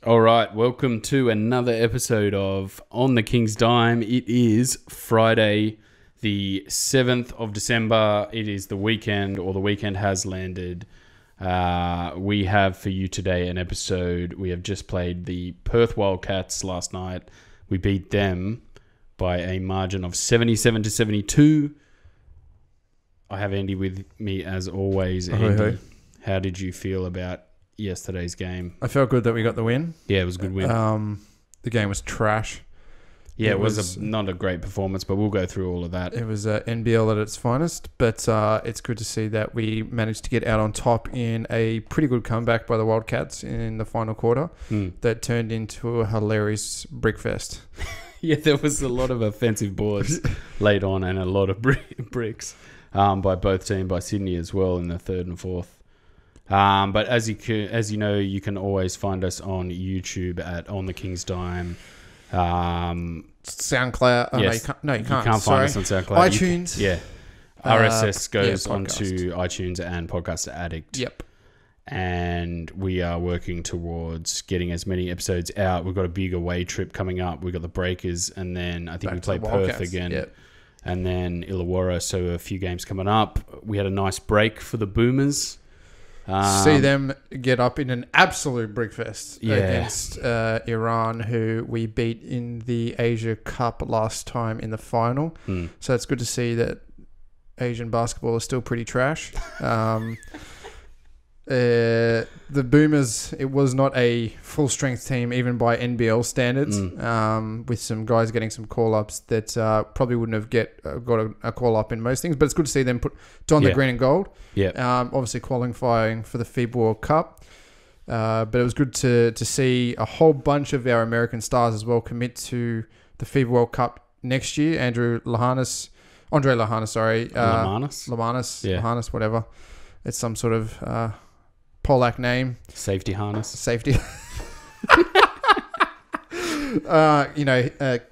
All right, welcome to another episode of On the King's Dime. It is Friday, the 7th of December. It is the weekend, or the weekend has landed. We have for you today an episode. We have just played the Perth Wildcats last night. We beat them by a margin of 77-72. I have Andy with me as always. Andy, how did you feel about yesterday's game? I felt good that we got the win. Yeah, it was a good win. The game was trash. Yeah, it was not a great performance, but we'll go through all of that. It was NBL at its finest, but it's good to see that we managed to get out on top in a pretty good comeback by the Wildcats in the final quarter that turned into a hilarious brickfest. Yeah, there was a lot of offensive boards laid on and a lot of bricks by both teams, by Sydney as well in the third and fourth. But as you know, you can always find us on YouTube at On the King's Dime. SoundCloud. Oh, yes. No, you can't. You can't find us on SoundCloud. iTunes. RSS goes onto iTunes and Podcast Addict. Yep. And we are working towards getting as many episodes out. We've got a big away trip coming up. We've got the Breakers, and then I think we play Perth again. Yep. And then Illawarra, so a few games coming up. We had a nice break for the Boomers. See them get up in an absolute brickfest against Iran, who we beat in the Asia Cup last time in the final. So it's good to see that Asian basketball is still pretty trash. The Boomers, it was not a full-strength team, even by NBL standards, with some guys getting some call-ups that probably wouldn't have got a call-up in most things. But it's good to see them don the green and gold. Yeah. Obviously qualifying for the FIBA World Cup. But it was good to see a whole bunch of our American stars as well commit to the FIBA World Cup next year. Andre Lahanis, Lahanis, whatever. It's some sort of Polak name. Safety harness. Safety.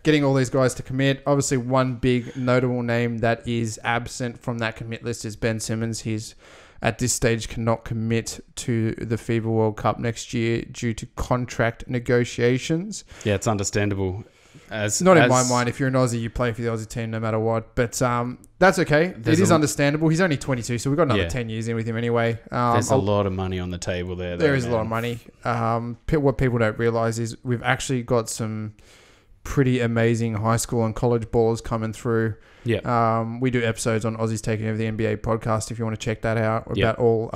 Getting all these guys to commit. Obviously, one big notable name that is absent from that commit list is Ben Simmons. He's at this stage cannot commit to the FIBA World Cup next year due to contract negotiations. Yeah, it's understandable. In my mind. If you're an Aussie, you play for the Aussie team no matter what. But that's okay. It is understandable. He's only 22, so we've got another 10 years in with him anyway. There's a lot of money on the table there. There is a lot of money. What people don't realise is we've actually got some pretty amazing high school and college ballers coming through. Yeah. We do episodes on Aussies Taking over the NBA podcast if you want to check that out about all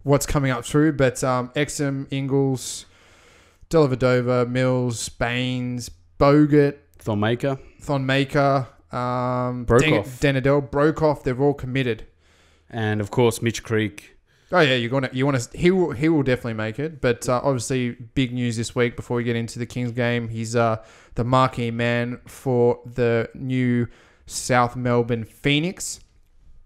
what's coming up through. But Exum, Ingles, Dellavedova, Mills, Baines, Bogut, Thonmaker, Brokoff, Denadel, Brokoff, they've all committed, and of course Mitch Creek. Oh yeah, you want to? He will definitely make it. But obviously, big news this week before we get into the Kings game. He's the marquee man for the new South Melbourne Phoenix.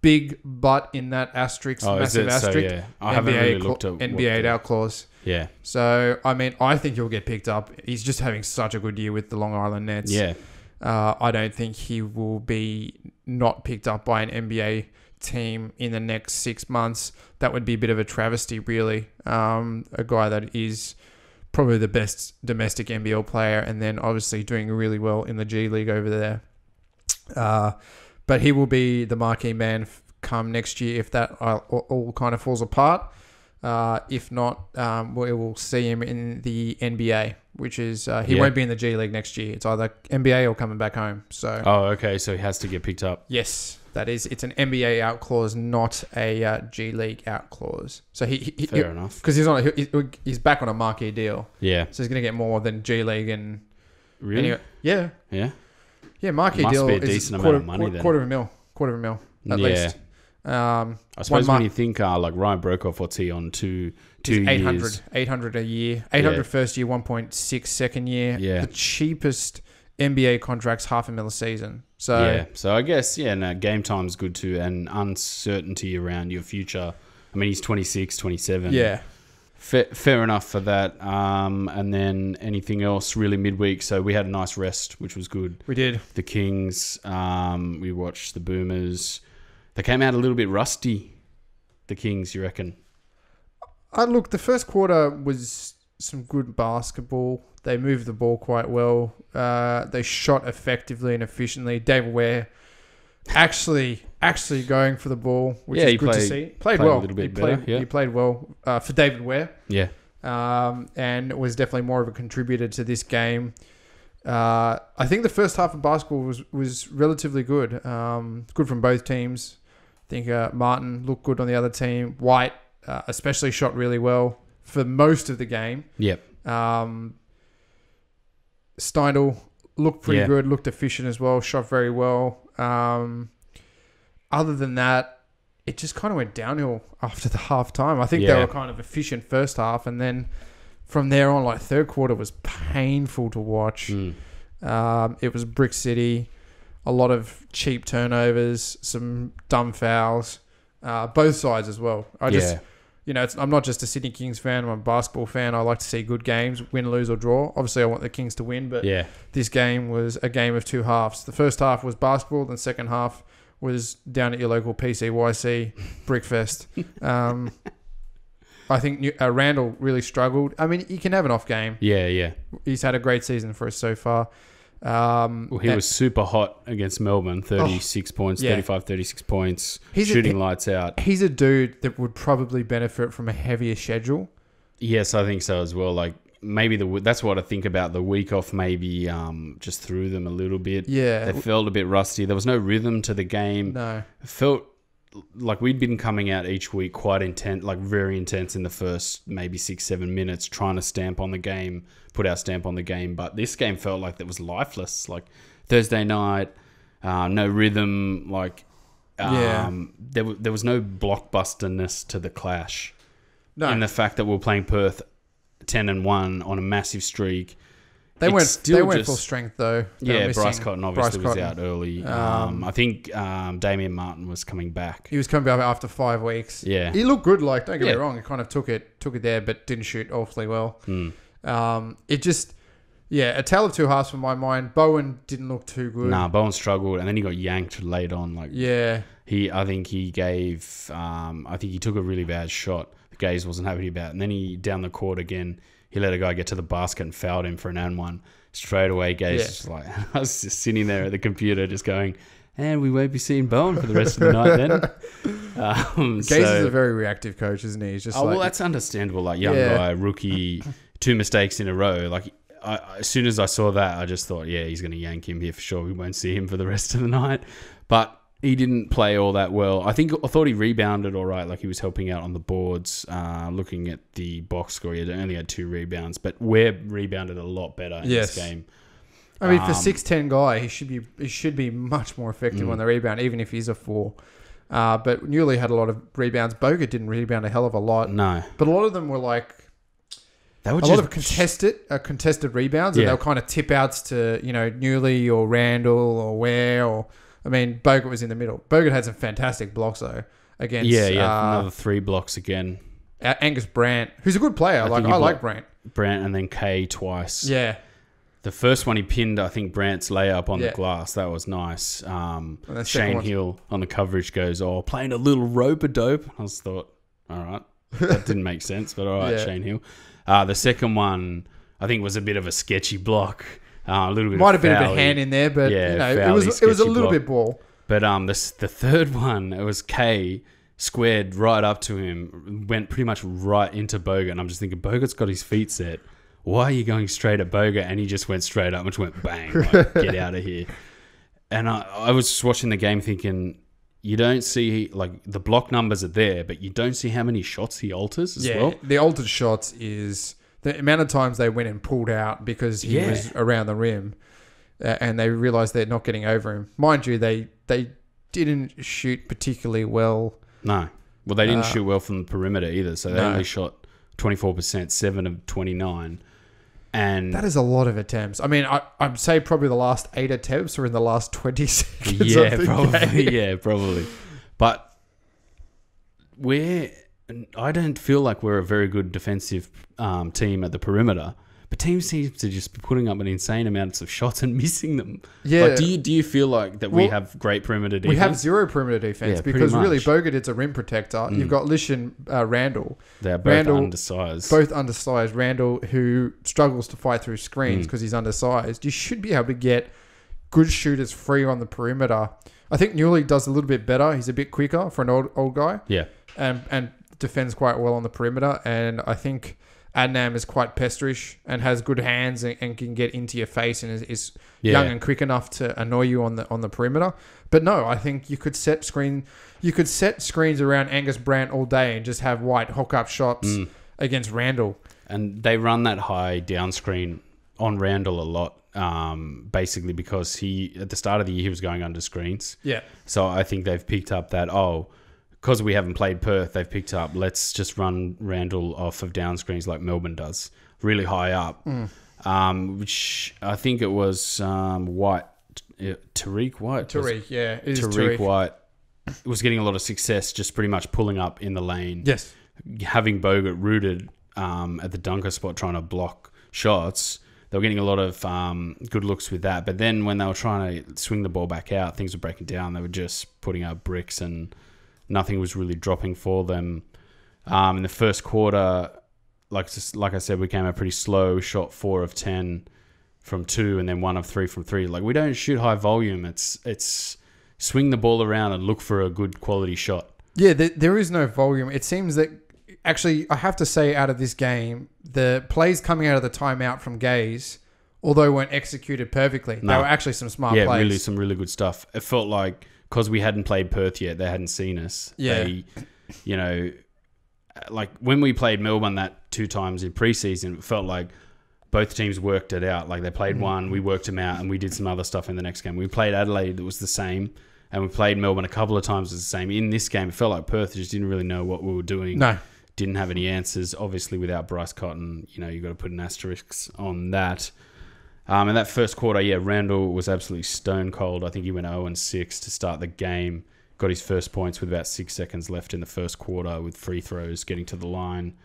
Big butt in that asterisk, massive asterisk. So, yeah. I haven't really looked at NBA out clause. Yeah. So, I mean, I think he'll get picked up. He's just having such a good year with the Long Island Nets. Yeah. I don't think he will be not picked up by an NBA team in the next 6 months. That would be a bit of a travesty, really. A guy that is probably the best domestic NBL player and then obviously doing really well in the G League over there. But he will be the marquee man come next year if that all kind of falls apart. If not, we will see him in the NBA, which is he won't be in the G League next year. It's either NBA or coming back home. So okay, so he has to get picked up. Yes, that is. It's an NBA out clause, not a G League out clause. So fair enough, because he's back on a marquee deal. Yeah, so he's going to get more than G League and really. Anyway, yeah, marquee must deal be a decent is amount of money then. Quarter of a mil at least. I suppose when you think like Ryan Brokoff, what's he on two 800, years? 800 a year. 800 first year, 1.6 second year. Yeah. The cheapest NBA contract's $500,000 a season. So I guess game time's good too, and uncertainty around your future. I mean, he's 26, 27. Yeah. Fair enough for that. And then anything else really midweek. So we had a nice rest, which was good. We did. The Kings. We watched the Boomers. They came out a little bit rusty. The Kings, you reckon? Look, the first quarter was some good basketball. They moved the ball quite well. They shot effectively and efficiently. David Ware actually going for the ball, which is good to see. Played well. A little bit better. He played well for David Ware. Yeah. And was definitely more of a contributor to this game. I think the first half of basketball was relatively good. Good from both teams. I think Martin looked good on the other team. White especially shot really well for most of the game. Yep. Steindl looked pretty good, looked efficient as well, shot very well. Other than that, it just kind of went downhill after the half time. I think they were kind of efficient first half, and then from there on, like third quarter was painful to watch. It was Brick City, a lot of cheap turnovers, some dumb fouls, both sides as well. I'm not just a Sydney Kings fan. I'm a basketball fan. I like to see good games, win, lose, or draw. Obviously, I want the Kings to win, but this game was a game of two halves. The first half was basketball. The second half was down at your local PCYC Brickfest. I think Randall really struggled. I mean, he can have an off game. Yeah. He's had a great season for us so far. He was super hot against Melbourne, 36 points, 35, 36 points, shooting lights out. He's a dude that would probably benefit from a heavier schedule. Yes, I think so as well. Like maybe that's what I think about the week off. Maybe just threw them a little bit. Yeah, they felt a bit rusty. There was no rhythm to the game. No, it felt like we'd been coming out each week quite intense, like very intense in the first maybe 6-7 minutes, trying to stamp on the game, put our stamp on the game. But this game felt like it was lifeless. Like Thursday night, no rhythm. Like there was no blockbusterness to the clash. No, and the fact that we were playing Perth 10-1 on a massive streak. They went full strength though. Bryce Cotton obviously was out early. I think Damian Martin was coming back. He was coming back after 5 weeks. Yeah, he looked good. Like don't get me wrong, he kind of took it there, but didn't shoot awfully well. It just a tale of two halves for my mind. Bowen didn't look too good. Nah, Bowen struggled, and then he got yanked late on. Like I think he took a really bad shot. The Gaze wasn't happy about, and then he down the court again. He let a guy get to the basket and fouled him for an and one. Straight away, Gaze was like, I was just sitting there at the computer just going, and we won't be seeing Bowen for the rest of the night then. Gaze is a very reactive coach, isn't he? He's just well, that's understandable. Like, young guy, rookie, 2 mistakes in a row. Like, as soon as I saw that, I just thought, he's going to yank him here for sure. We won't see him for the rest of the night. But he didn't play all that well. I thought he rebounded all right. Like he was helping out on the boards. Looking at the box score, he only had 2 rebounds, but Webb rebounded a lot better in this game. I mean, for 6'10" guy, he should be much more effective on the rebound, even if he's a 4. But Newley had a lot of rebounds. Bogut didn't rebound a hell of a lot. No, but a lot of them were like a lot of contested rebounds, and they were kind of tip outs to Newley or Randall or Ware or. I mean, Bogut was in the middle. Bogut had some fantastic blocks, though, against... another 3 blocks again. Angus Brandt, who's a good player. I like Brandt. Brandt and then Kay twice. Yeah. The first one he pinned, I think, Brandt's layup on the glass. That was nice. Shane Hill on the coverage goes, playing a little rope-a-dope. I just thought, all right. That didn't make sense, but all right, Shane Hill. The second one, I think, was a bit of a sketchy block. A little bit might have been a bit of hand in there, but it was a little bit ball. But the third one, it was Kay squared right up to him, went pretty much right into Bogut, and I'm just thinking, Bogut's got his feet set. Why are you going straight at Bogut? And he just went straight up and just went bang, like, get out of here. And I was just watching the game thinking, you don't see like the block numbers are there, but you don't see how many shots he alters as well. The altered shots is. The amount of times they went and pulled out because he was around the rim and they realised they're not getting over him. Mind you, they didn't shoot particularly well. No. Well, they didn't shoot well from the perimeter either, so they only shot 24%, 7 of 29. And that is a lot of attempts. I mean, I'd say probably the last 8 attempts are in the last 20 seconds of the probably. game. Yeah, probably. But I don't feel like we're a very good defensive team at the perimeter, But teams seem to just be putting up an insane amounts of shots and missing them. Yeah. Like, do you feel like that we have great perimeter defense? We have zero perimeter defense because really Bogut is a rim protector. You've got Lish and Randall. They're both undersized. Both undersized. Randall, who struggles to fight through screens because he's undersized. You should be able to get good shooters free on the perimeter. I think Newley does a little bit better. He's a bit quicker for an old guy. Yeah. And defends quite well on the perimeter. And I think Adnam is quite pesterish and has good hands and can get into your face and is young and quick enough to annoy you on the perimeter. But no, I think you could set screens around Angus Brandt all day and just have White hook up shots against Randall. And they run that high down screen on Randall a lot. Basically because at the start of the year he was going under screens. Yeah. So I think they've picked up that because we haven't played Perth, they've picked up let's just run Randall off of down screens like Melbourne does, really high up. Which I think it was White, Tariq White. Tariq White was getting a lot of success just pretty much pulling up in the lane. Yes. Having Bogut rooted at the dunker spot trying to block shots. They were getting a lot of good looks with that. But then when they were trying to swing the ball back out, things were breaking down. They were just putting out bricks and nothing was really dropping for them. In the first quarter, like I said, we came out pretty slow. Shot 4 of 10 from 2 and then 1 of 3 from 3. Like, we don't shoot high volume. It's swing the ball around and look for a good quality shot. Yeah, there is no volume. It seems that... Actually, I have to say out of this game, the plays coming out of the timeout from Gaze, although weren't executed perfectly, they were actually some smart plays. Yeah, some really good stuff. It felt like, because we hadn't played Perth yet, they hadn't seen us. Yeah. They, like when we played Melbourne that 2 times in preseason, it felt like both teams worked it out. Like they played one, we worked them out, and we did some other stuff in the next game. We played Adelaide, it was the same. And we played Melbourne a couple of times, it was the same. In this game, it felt like Perth just didn't really know what we were doing. No. Didn't have any answers. Obviously, without Bryce Cotton, you've got to put an asterisk on that. In that first quarter, Randall was absolutely stone cold. I think he went 0-6 to start the game. Got his first points with about 6 seconds left in the first quarter with free throws getting to the line.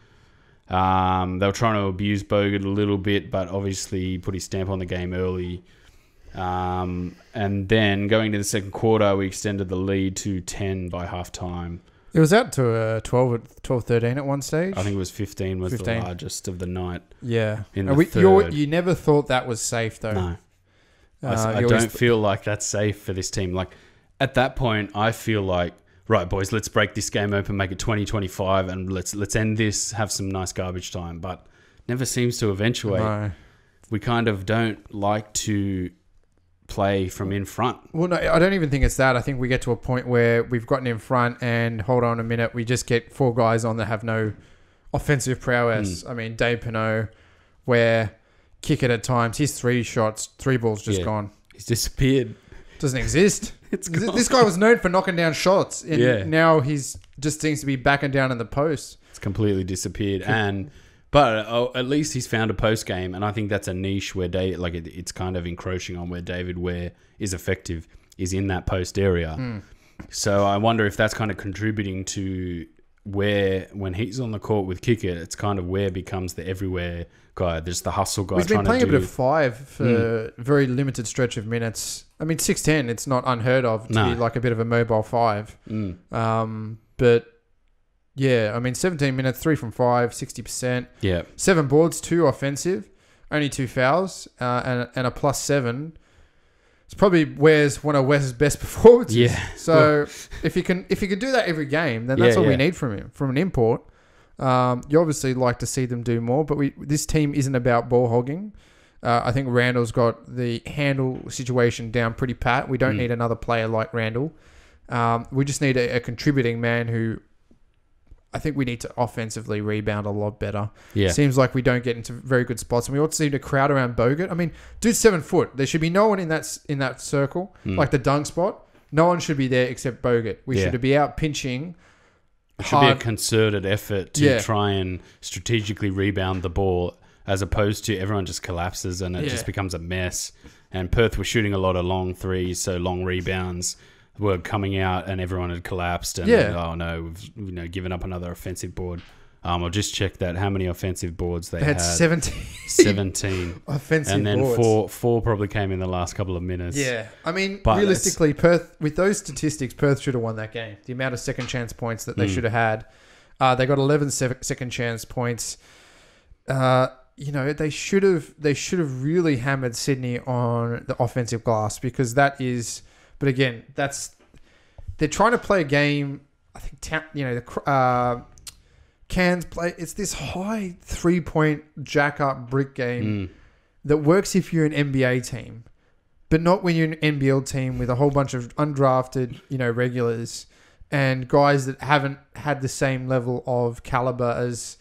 They were trying to abuse Bogut a little bit, but obviously he put his stamp on the game early. And then going to the second quarter, we extended the lead to 10 by halftime. It was out to 12-13 at one stage. I think it was 15 was the largest of the night. Yeah. In the third. You never thought that was safe, though. No. I don't feel like that's safe for this team. Like, at that point, I feel like, right, boys, let's break this game open, make it 20-25, and let's end this, have some nice garbage time. But never seems to eventuate. No. We kind of don't like to play from in front. Well, no, I don't even think it's that. I think we get to a point where we've gotten in front and hold on a minute, we just get 4 guys on that have no offensive prowess. I mean, Dave Pinot, where kick it at times, his 3 balls just gone. He's disappeared. Doesn't exist. It's gone. This guy was known for knocking down shots, and now he's just seems to be backing down in the post. It's completely disappeared. But at least he's found a post game, and I think that's a niche where it's kind of encroaching on where David Ware is effective, is in that post area. So I wonder if that's kind of contributing to where, when he's on the court with kick it's kind of where becomes the everywhere guy. There's the hustle guy. He's been playing a bit of 5 for a very limited stretch of minutes. I mean, 6'10", it's not unheard of to be like a bit of a mobile 5. But yeah, I mean, 17 minutes, 3 from 5, 60%. Yeah. 7 boards, 2 offensive, only 2 fouls, and a +7. It's probably one of Wes's best performances. Yeah. So if you can do that every game, then that's all we need from him, from an import. You obviously like to see them do more, but this team isn't about ball hogging. I think Randall's got the handle situation down pretty pat. We don't need another player like Randall. We just need a contributing man who I think we need to offensively rebound a lot better. Yeah. Seems like we don't get into very good spots, and we also seem to crowd around Bogut. I mean, dude's 7 foot. There should be no one in that circle, like the dunk spot. No one should be there except Bogut. We should be out pinching. It should be a concerted effort to try and strategically rebound the ball, as opposed to everyone just collapses and it just becomes a mess. And Perth was shooting a lot of long threes, so long rebounds were coming out and everyone had collapsed and oh no, we've given up another offensive board. I'll just check that. How many offensive boards they had? 17. 17 offensive and then boards. four probably came in the last couple of minutes. Yeah, I mean, realistically, Perth, with those statistics, Perth should have won that game. The amount of second chance points that they should have had. They got 11 second chance points. They should have really hammered Sydney on the offensive glass, because that is. But again, they're trying to play a game. I think Cairns play. It's this high 3-point jack up brick game that works if you're an NBA team, but not when you're an NBL team with a whole bunch of undrafted, regulars and guys that haven't had the same level of caliber as,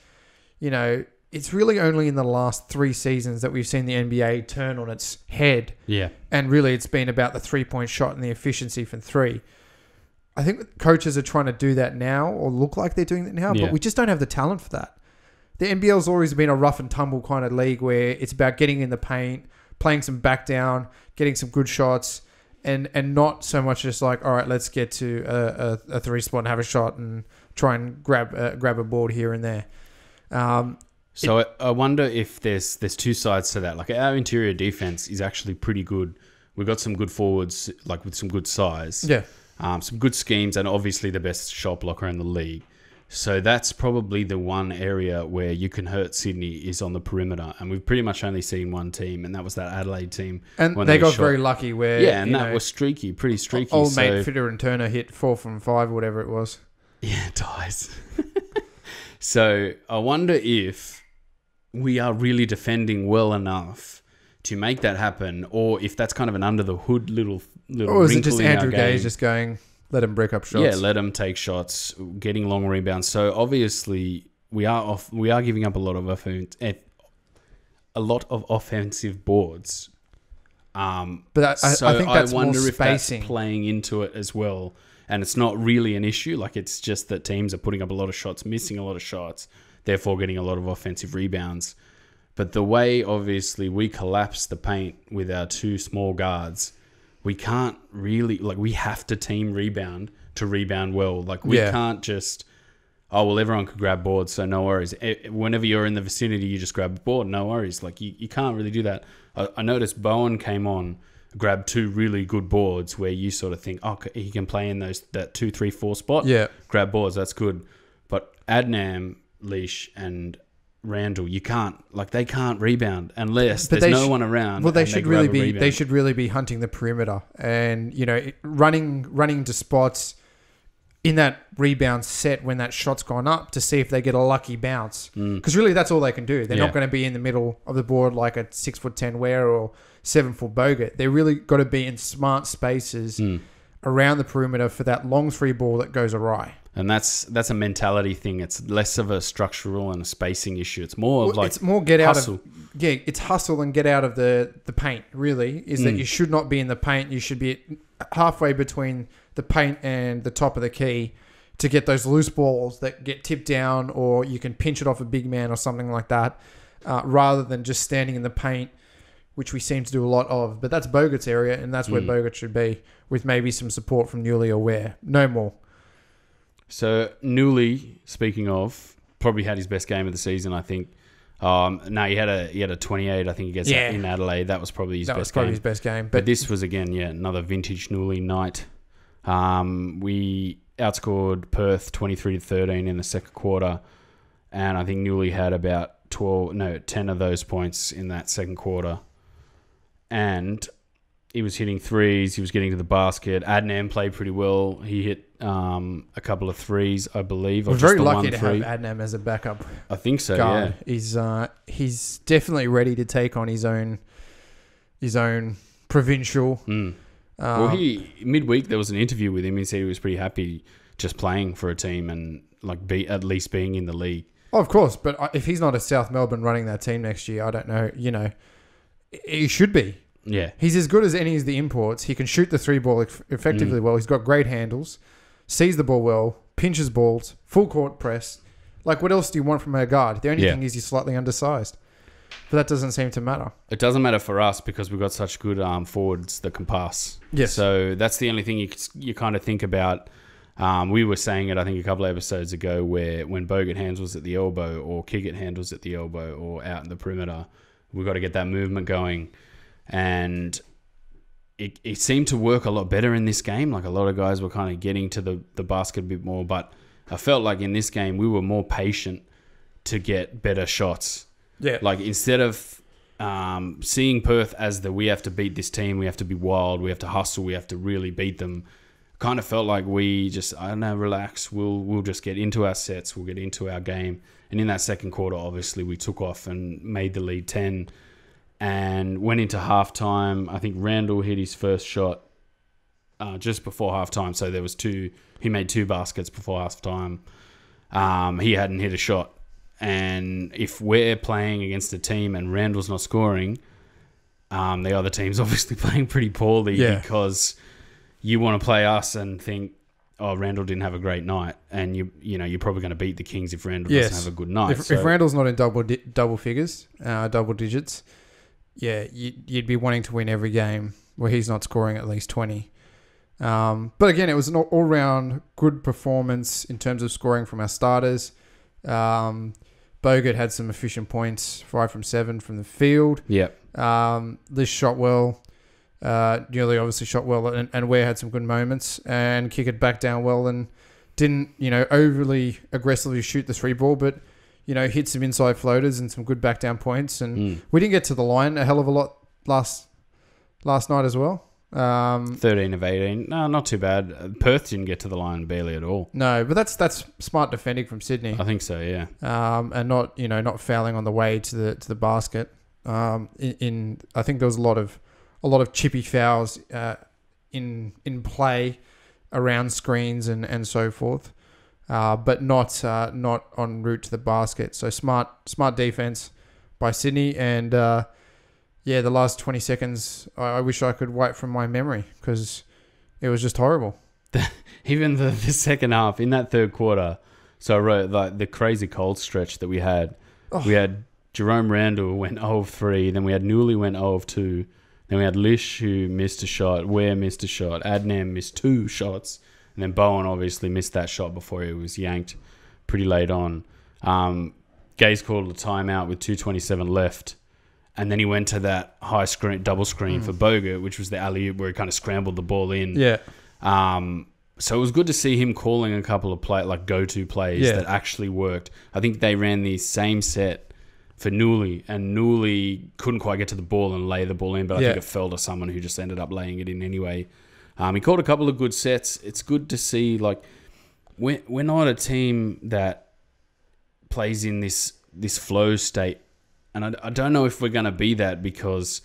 It's really only in the last 3 seasons that we've seen the NBA turn on its head. Yeah. And really it's been about the 3-point shot and the efficiency from 3. I think coaches are trying to do that now, or look like they're doing that now, but we just don't have the talent for that. The NBL's always been a rough and tumble kind of league where it's about getting in the paint, playing some back down, getting some good shots, and not so much just like, all right, let's get to a 3 spot and have a shot and try and grab a board here and there. So I wonder if there's 2 sides to that. Like, our interior defense is actually pretty good. We've got some good forwards, like with some good size. Yeah. Some good schemes, and obviously the best shot blocker in the league. So that's probably the one area where you can hurt Sydney is on the perimeter. And we've pretty much only seen one team, and that was that Adelaide team. And they got very lucky where... Yeah, and that was pretty streaky. Old mate Fitter and Turner hit 4 from 5 or whatever it was. Yeah, ties. So I wonder if we are really defending well enough to make that happen, or if that's kind of an under the hood little or is it just Andrew Gay just going, let him break up shots? Yeah, let him take shots, getting long rebounds. So obviously we are giving up a lot of offensive boards. But I think that's wonder more if spacing. That's playing into it as well. And it's not really an issue. Like, it's just that teams are putting up a lot of shots, missing a lot of shots, therefore getting a lot of offensive rebounds. But the way, obviously, we collapse the paint with our 2 small guards, we can't really... Like, we have to team rebound to rebound well. Like, we can't just... Oh, well, everyone could grab boards, so no worries. Whenever you're in the vicinity, you just grab a board, no worries. Like, you can't really do that. I noticed Bowen came on, grabbed 2 really good boards where you sort of think, oh, he can play in that 2, 3, 4 spot. Yeah. Grab boards, that's good. But Adnam, Leash, and Randall, you can't, like, they can't rebound unless there's no one around. Well, they should really be hunting the perimeter and, running to spots in that rebound set when that shot's gone up to see if they get a lucky bounce. Because really that's all they can do. They're not going to be in the middle of the board like a 6'10" Ware or 7' Bogut. They're really got to be in smart spaces around the perimeter for that long 3 ball that goes awry. And that's a mentality thing. It's less of a structural and a spacing issue. It's more of it's more get hustle. Out of it's hustle and get out of the paint. Really, is that you should not be in the paint. You should be halfway between the paint and the top of the key to get those loose balls that get tipped down, or you can pinch it off a big man or something like that, rather than just standing in the paint, which we seem to do a lot of. But that's Bogut's area, and that's where Bogut should be, with maybe some support from Newley or Ware. No more. So Newley, speaking of, probably had his best game of the season, I think. No, he had a 28. I think he gets in Adelaide. That was probably his best game. But this was again, another vintage Newley night. We outscored Perth 23-13 in the second quarter, and I think Newley had about 10 of those points in that second quarter. And he was hitting threes. He was getting to the basket. Adnan played pretty well. He hit a couple of threes, I believe. We're very lucky to have Adnan as a backup. I think so. Guard. Yeah, he's definitely ready to take on his own provincial. Well, midweek there was an interview with him. He said he was pretty happy just playing for a team and at least being in the league. Oh, of course, but if he's not a South Melbourne running that team next year, I don't know. He should be. Yeah. He's as good as any of the imports. He can shoot the 3 ball effectively well. He's got great handles, sees the ball well, pinches balls, full court press. Like, what else do you want from a guard? The only thing is he's slightly undersized. But that doesn't seem to matter. It doesn't matter for us because we've got such good forwards that can pass. Yes. So that's the only thing you kind of think about. We were saying it, I think, a couple of episodes ago, where when Bogut handles at the elbow or Kiggett handles at the elbow or out in the perimeter, we've got to get that movement going. And it seemed to work a lot better in this game. Like, a lot of guys were kind of getting to the basket a bit more, but I felt like in this game we were more patient to get better shots. Yeah. Like, instead of seeing Perth as we have to beat this team, we have to be wild, we have to hustle, we have to really beat them, kind of felt like we just, I don't know, relax. We'll just get into our sets, we'll get into our game. And in that second quarter, obviously, we took off and made the lead 10 and went into halftime. I think Randall hit his first shot just before halftime. So there was he made 2 baskets before halftime. He hadn't hit a shot. And if we're playing against a team and Randall's not scoring, the other team's obviously playing pretty poorly, because you want to play us and think, oh, Randall didn't have a great night, and you're probably going to beat the Kings if Randall doesn't have a good night. If Randall's not in double figures, double digits, you'd be wanting to win every game where he's not scoring at least 20. But again, it was an all-round good performance in terms of scoring from our starters. Bogut had some efficient points, 5 from 7 from the field. Yep. Lish shot well. Newley obviously shot well, and Ware had some good moments, and kick it back down well, and didn't overly aggressively shoot the 3 ball, but hit some inside floaters and some good back down points, and we didn't get to the line a hell of a lot last night as well. 13 of 18. No, not too bad. Perth didn't get to the line barely at all. No, but that's smart defending from Sydney. I think so, yeah. And not fouling on the way to the basket. I think there was a lot of chippy fouls in play around screens and so forth, but not en route to the basket. So smart defense by Sydney, and the last 20 seconds I wish I could wipe from my memory, because it was just horrible. Even the second half in that third quarter. So I wrote like the crazy cold stretch that we had. Oh. We had Jerome Randall went 0 of 3, then we had Newley went 0 of 2. Then we had Lish, who missed a shot. Ware missed a shot. Adnan missed 2 shots. And then Bowen obviously missed that shot before he was yanked pretty late on. Gaze called a timeout with 2:27 left. And then he went to that high screen, double screen for Bogut, which was the alley-oop where he kind of scrambled the ball in. Yeah. So it was good to see him calling a couple of go-to plays that actually worked. I think they ran the same set for Newley, and Newley couldn't quite get to the ball and lay the ball in, but I think it fell to someone who just ended up laying it in anyway. He called a couple of good sets. It's good to see, we're not a team that plays in this flow state, and I don't know if we're going to be that because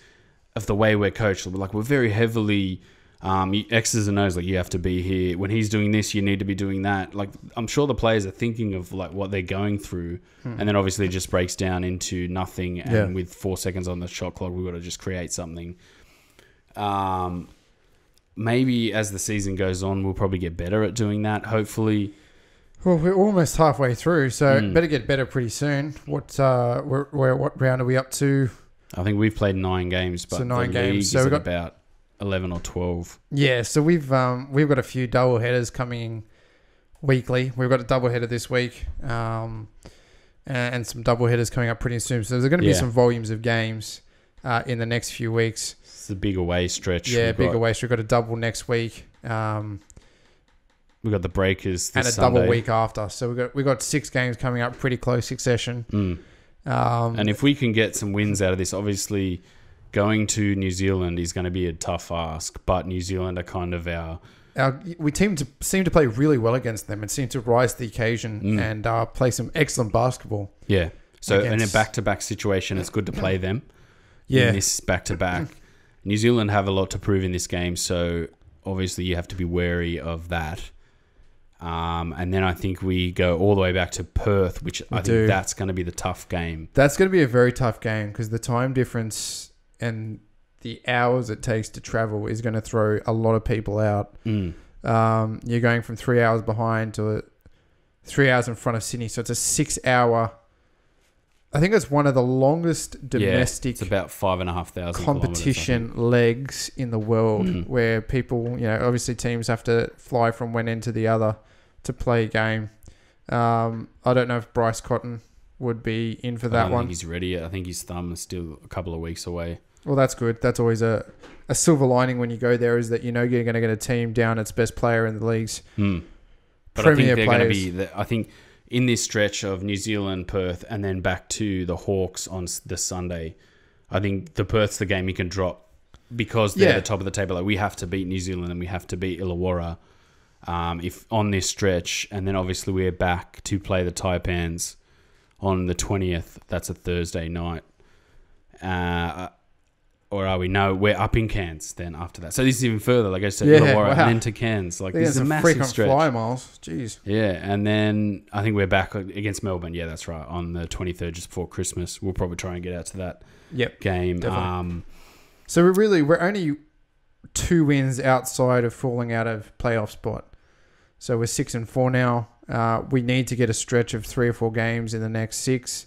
of the way we're coached. We're very heavily X's and O's, you have to be here. When he's doing this, you need to be doing that. I'm sure the players are thinking of what they're going through, and then obviously it just breaks down into nothing. And with 4 seconds on the shot clock, we've got to just create something. Maybe as the season goes on, we'll probably get better at doing that. Hopefully. Well, we're almost halfway through, so better get better pretty soon. What round are we up to? I think we've played 9 games, but 9 games. So we've got about 11 or 12. Yeah, so we've got a few double headers coming weekly. We've got a double header this week, and some double headers coming up pretty soon. So there's going to be some volumes of games in the next few weeks. It's a big away stretch. Yeah, big away stretch. We've got a double next week. We've got the Breakers this and a Sunday. double week after. So we've got 6 games coming up, pretty close succession. And if we can get some wins out of this, obviously going to New Zealand is going to be a tough ask, but New Zealand are kind of we seem to play really well against them and seem to rise to the occasion and play some excellent basketball. Yeah. So in a back-to-back situation, it's good to play them in this back-to-back. New Zealand have a lot to prove in this game, so obviously you have to be wary of that. And then I think we go all the way back to Perth, which I think that's going to be the tough game. That's going to be a very tough game because the time difference and the hours it takes to travel is going to throw a lot of people out. You're going from 3 hours behind to 3 hours in front of Sydney, so it's a 6-hour I think it's one of the longest domestic it's about 5,500 competition legs in the world where people, obviously teams have to fly from one end to the other to play a game. I don't know if Bryce Cotton would be in for that one. I don't think he's ready yet. I think his thumb is still a couple of weeks away. Well, that's good. That's always a silver lining when you go there, is that you're going to get a team down its best player in the leagues. But I think they're going to be... I think in this stretch of New Zealand, Perth, and then back to the Hawks on the Sunday, I think the Perth's the game you can drop because they're the top of the table. Like, we have to beat New Zealand and we have to beat Illawarra if on this stretch. And then obviously we're back to play the Taipans on the 20th. That's a Thursday night. Or are we? No, we're up in Cairns then after that. So this is even further. Like I said, Illawarra and then to Cairns. Like, this is a massive stretch. Fly miles. Jeez. Yeah, and then I think we're back against Melbourne. Yeah, that's right. On the 23rd, just before Christmas. We'll probably try and get out to that game. So we're only 2 wins outside of falling out of playoff spot. So we're 6-4 now. We need to get a stretch of 3 or 4 games in the next 6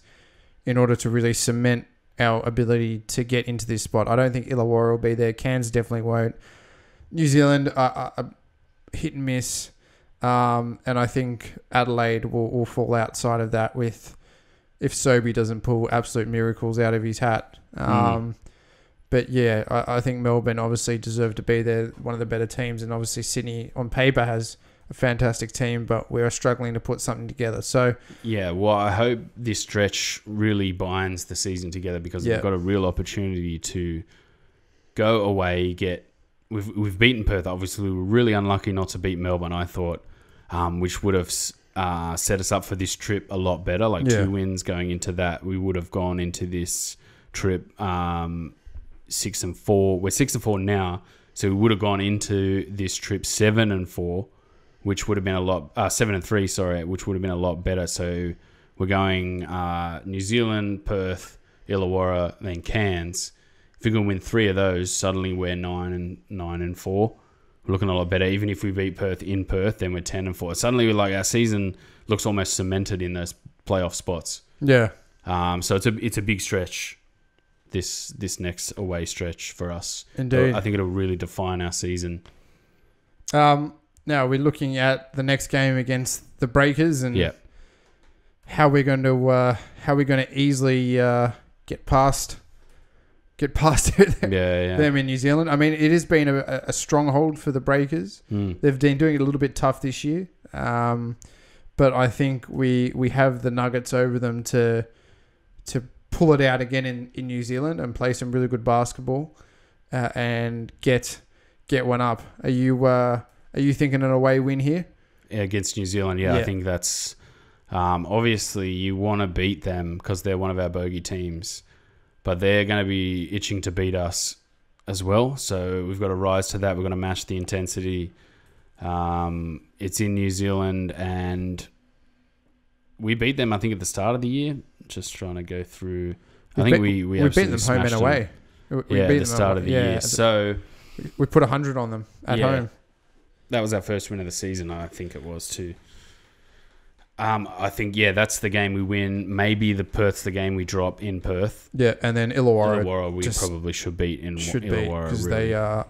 in order to really cement our ability to get into this spot. I don't think Illawarra will be there. Cairns definitely won't. New Zealand, hit and miss. And I think Adelaide will fall outside of that if Sobey doesn't pull absolute miracles out of his hat. But yeah, I think Melbourne obviously deserve to be there, one of the better teams. And obviously Sydney on paper has a fantastic team, but we're struggling to put something together. So yeah, well, I hope this stretch really binds the season together, because we've got a real opportunity to go away. We've beaten Perth. Obviously, we were really unlucky not to beat Melbourne, I thought, which would have set us up for this trip a lot better. Like 2 wins going into that, we would have gone into this trip 6-4. We're 6-4 now, so we would have gone into this trip 7-4. Which would have been a lot... 7-3, sorry, which would have been a lot better. So we're going New Zealand, Perth, Illawarra, then Cairns. If we can win 3 of those, suddenly we're 9-4. We're looking a lot better. Even if we beat Perth in Perth, then we're 10-4. Suddenly, our season looks almost cemented in those playoff spots. Yeah. So it's a big stretch. This next away stretch for us. Indeed. I think it'll really define our season. Now we're looking at the next game against the Breakers and how we're going to easily get past them in New Zealand. I mean, it has been a stronghold for the Breakers. They've been doing it a little bit tough this year, but I think we have the nuggets over them to pull it out again in New Zealand and play some really good basketball and get one up. Are you thinking an away win here? Yeah, against New Zealand, I think that's... obviously, you want to beat them because they're one of our bogey teams, but they're going to be itching to beat us as well. So we've got to rise to that. We've got to match the intensity. It's in New Zealand, and we beat them, I think, at the start of the year. Just trying to go through... I think we beat them home and away. At the start of the year. So we put 100 on them at home. That was our first win of the season, I think it was too. I think, that's the game we win. Maybe the Perth's the game we drop in Perth. Yeah, and then Illawarra we probably should beat in Illawarra. Because they are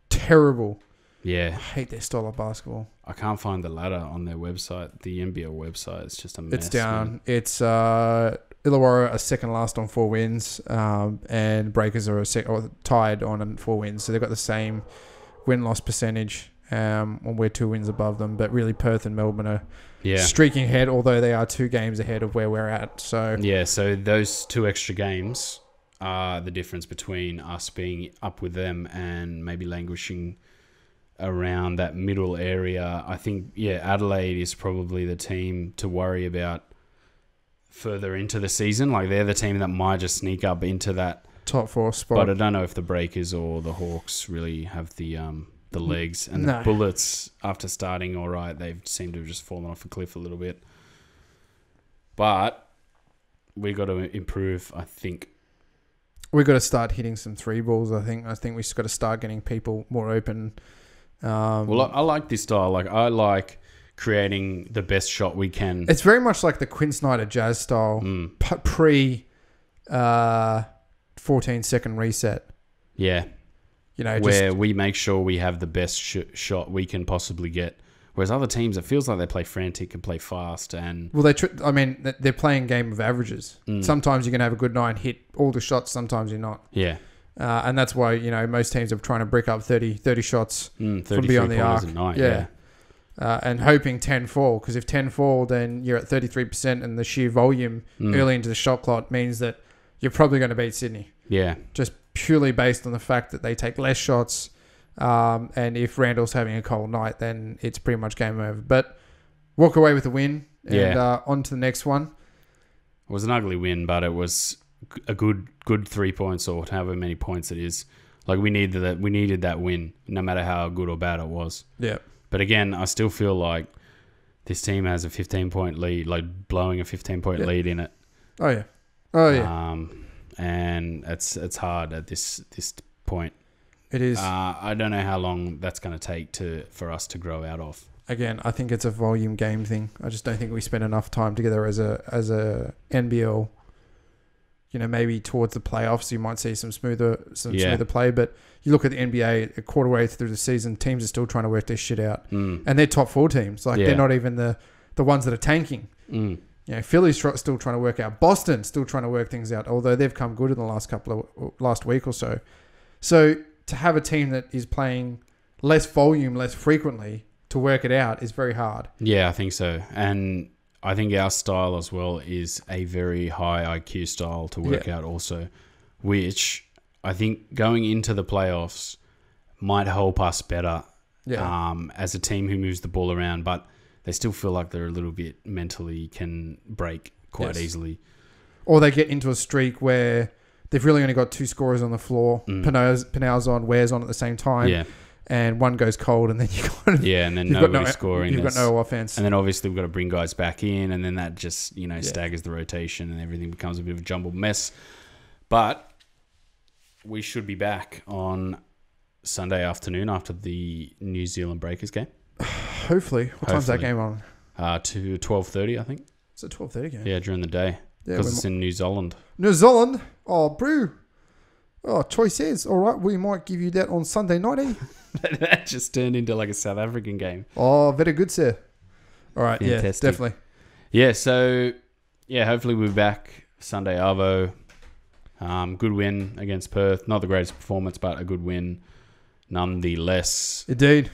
terrible. Yeah. I hate their style of basketball. I can't find the ladder on their website, the NBL website. It's just a mess. It's down. Man. It's Illawarra are second last on 4 wins, and Breakers are tied on 4 wins. So they've got the same win-loss percentage. When we're 2 wins above them, but really Perth and Melbourne are streaking ahead, although they are 2 games ahead of where we're at. So so those 2 extra games are the difference between us being up with them and maybe languishing around that middle area. I think Adelaide is probably the team to worry about further into the season. Like, they're the team that might just sneak up into that top 4 spot. But I don't know if the Breakers or the Hawks really have the legs and the Bullets. After starting all right, they seem to have just fallen off a cliff a little bit. But we got to improve, I think. We got to start hitting some 3 balls. I think we just got to start getting people more open. Well, I like this style. Like, I like creating the best shot we can. It's very much like the Quinn Snyder Jazz style pre 14-second reset. Yeah. You know, where we make sure we have the best shot we can possibly get. Whereas other teams, it feels like they play frantic and play fast. And well, they're playing game of averages. Sometimes you're going to have a good night and hit all the shots. Sometimes you're not. Yeah. And that's why, you know, most teams are trying to brick up 30 shots from beyond the arc. Night, yeah. And hoping 10 fall. Because if 10 fall, then you're at 33%, and the sheer volume early into the shot clock means that you're probably going to beat Sydney. Yeah. Just purely based on the fact that they take less shots. And if Randall's having a cold night, then it's pretty much game over. But walk away with a win, and on to the next one. It was an ugly win, but it was a good 3 points, or however many points it is. Like, we needed that win, no matter how good or bad it was. Yeah. But again, I still feel like this team has a 15-point lead, like blowing a 15-point lead in it. Oh yeah. And it's hard at this point. It is. I don't know how long that's going to take for us to grow out of. Again, I think it's a volume game thing. I just don't think we spend enough time together as a NBL. You know, maybe towards the playoffs, you might see some smoother play. But you look at the NBA, a quarter way through the season, teams are still trying to work their shit out, and they're top 4 teams. Like they're not even the ones that are tanking. You know, Philly's still trying to work out. Boston still trying to work things out, although they've come good in the last week or so. So to have a team that is playing less volume, less frequently, to work it out is very hard. Yeah, I think so. And I think our style as well is a very high IQ style to work out also, which I think going into the playoffs might help us better as a team who moves the ball around, but they still feel like they're a little bit mentally can break quite easily. Or they get into a streak where they've really only got 2 scorers on the floor. Pinau's on, Ware's on at the same time. Yeah. And one goes cold, and then you got and then nobody's scoring. You've got no offense, and then obviously we've got to bring guys back in, and then that just staggers the rotation, and everything becomes a bit of a jumbled mess. But we should be back on Sunday afternoon after the New Zealand Breakers game. Hopefully. What time's that game on? To 12:30, I think. It's a 12:30 game. Yeah, during the day because it's in New Zealand. New Zealand. Oh, brew. Oh, choice is all right. We might give you that on Sunday night, eh? That just turned into like a South African game. Oh, very good, sir. All right, fantastic. Yeah, definitely. Yeah, so hopefully we'll be back Sunday Arvo. Good win against Perth. Not the greatest performance, but a good win nonetheless. Indeed.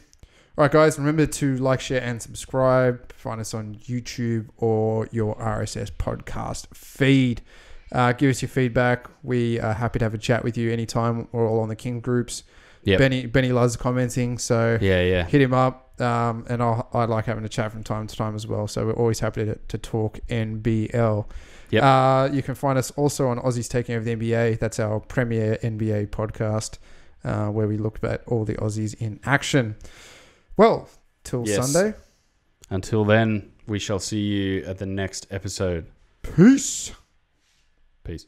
All right, guys, remember to like, share, and subscribe. Find us on YouTube or your RSS podcast feed. Give us your feedback. We are happy to have a chat with you anytime. We're all on the King groups. Yep. Benny loves commenting, so hit him up. And I like having a chat from time to time as well. So we're always happy to talk NBL. Yep. You can find us also on Aussies Taking Over the NBA. That's our premier NBA podcast, where we look at all the Aussies in action. Well, till Sunday. Until then, we shall see you at the next episode. Peace. Peace.